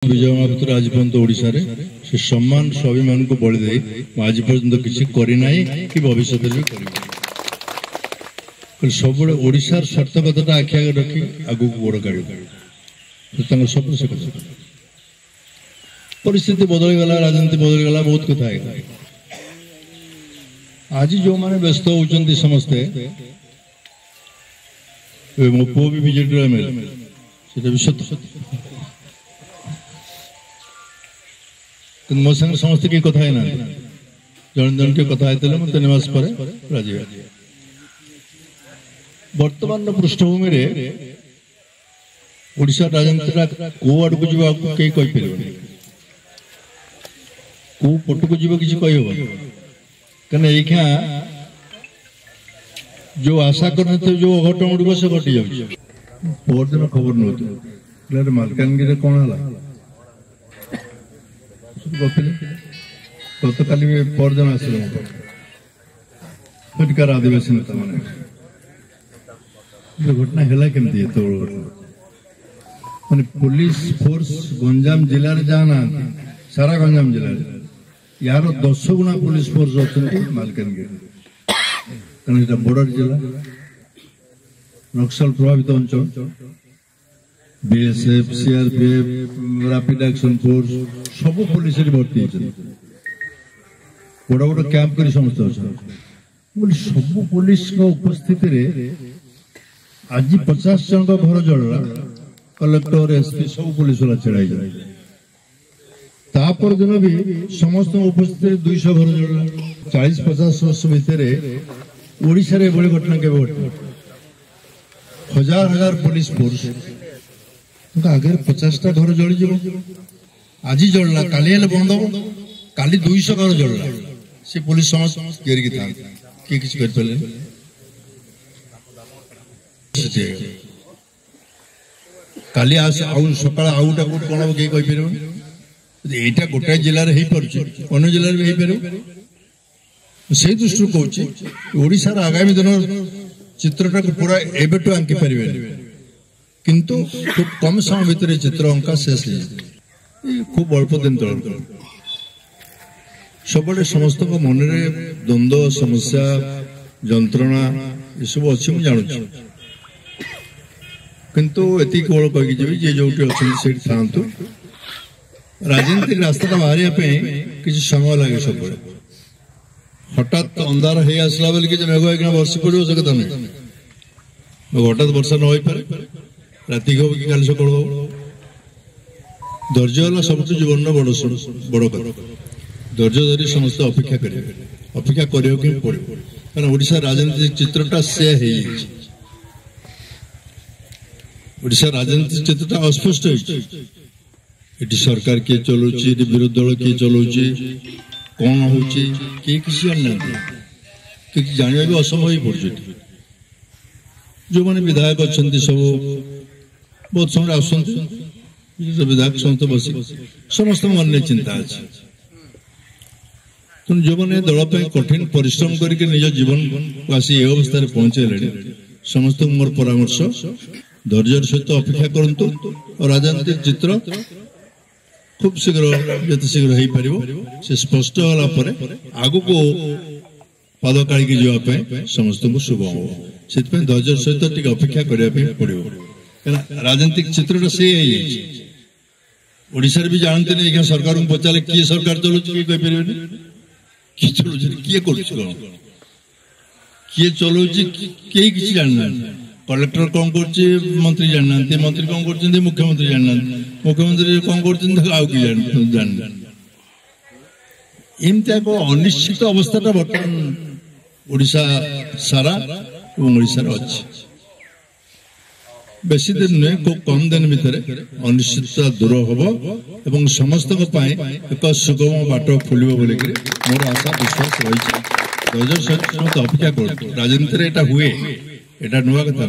विजय महापात्र आज पर्यंत ओडिशा रे से सम्मान स्वाभिमान को बलि दे आज पर्यंत किसी करना कि भविष्य भी कर सब ओडिशार सार्थकता आखि आगे रखी आगू गोड़ गाड़ी सब परिस्थिति बदल गला राजनीति बदल गला बहुत कथा है। आज जो माने व्यस्त होती समस्ते मो पु भी बीजेडी एमएलए सत्य मो संग समस्त की कथा है ना जन जन के कथा है मत 3 मास पर राजी वर्तमान पृष्ठभूमि रे ओडिशा राजनीति को आड़ को जीवा कई कहि परबे को पट को जीवा किसी कहि हो कने एखा जो आशा करने थे जो अघटन गुड़ से घटी जाउछ बहुत दिन खबर न मालकानगिरी कौन है गत काली परदिन आसकार आदिवासी नेता मैंने घटना है केमती माने पुलिस फोर्स गंजाम जिले में जाना सारा गंजाम जिले यार 10 गुणा पुलिस फोर्स अच्छा मालकानगिरी कारण बॉर्डर जिला नक्सल प्रभावित अंचल BSF CRPF rapid action force सब पुलिस भर्ती बड़ बड़ कैंप कर समस्त अच्छा सब पुलिस उपस्थिति आज 50 जन घर जलला कलेक्टर एसपी सब पुलिस वाला चढ़ाई तापर दिन भी समस्त उपस्थिति 200 घर जलला 40-50 वर्ष भितर ओडिशा रे बड़ी घटना के हजार हजार पुलिस फोर्स आगे 50टा घर जली जीव आज जलला काली बंद हम काली 200 घर जलला से पुलिस समस्त घेरिकी था किए किसी कर पारे काली सका आउटा कौट कौन हम कहीं कहीपर यहाँ गोटाए जिले में हो पारे अन्य जिले में हो पारे से दृष्टि कहूँ ओडिशार आगामी दिन चित्रटा को पूरा एबेटू आंकी पारे किंतु खूब कम समय भितर चित्र अंका शेष खूब अल्प दिन तल सब समस्त मन में द्वंद्व समस्या जंत्रणा ये सब अच्छी मुझे जानू किंतु एति केवल कहीकि जे जो अच्छे था राजनीतिक रास्ता बाहर किसी समय लगे सब हठात अंधार हो आसला बोल मेघ होना बर्षी पड़ो से कथा नहीं हठात वर्षा न हो पारे राति हो कि काल सकाल हो धैर्य है सब जीवन बड़ कथा धैर्य धरी समस्त अपेक्षा करें कारण ओडिशा राजनीतिक चित्रटा से ओडिशा राजनीतिक चित्रटा अस्पष्ट ये सरकार किए चलाऊ विरोधी दल किए चलाऊ कौन हो किसी जानना जानवा भी असंभव हो पड़े जो मैंने विधायक अच्छा सब बहुत समय आस विधायक समस्त बस समस्त मन में चिंता अच्छे तेणु जो मैंने दल कठिन परिश्रम करके निज जीवन को आसी ए अवस्था पहुंचे समस्त मोर परामर्श धैर्य सहित अपेक्षा करंतु और राजनीतिक चित्र खूब शीघ्र जिते शीघ्र हो पार से स्पष्ट होला आगु को पाद काढ़ी जावाई समस्त को शुभ हम से धैर्य सहित टी अपेक्षा करने पड़ो राजनीतिक चित्र से ओडिशा भी जानते नहीं सरकार को पचारे किए सरकार चलाऊ किए कहीपर किए चलाऊ किए कौन किए चलाऊ किसी जानना कलेक्टर कौन कर मंत्री जानना मंत्री कौन कर मुख्यमंत्री जानना मुख्यमंत्री कौन कर जानना एमती एक अनिश्चित अवस्था बर्तमान ओडिशा सारा ओडिशा अच्छी बेसी दिन नुहे खूब कम दिन भितर अनिश्चितता दूर हम एवं समस्त एक सुगम बाट खोल मोर आशा विश्वास रही धैर्य सहित अपेक्षा कर राजनीति हुए एटा नुआ कथा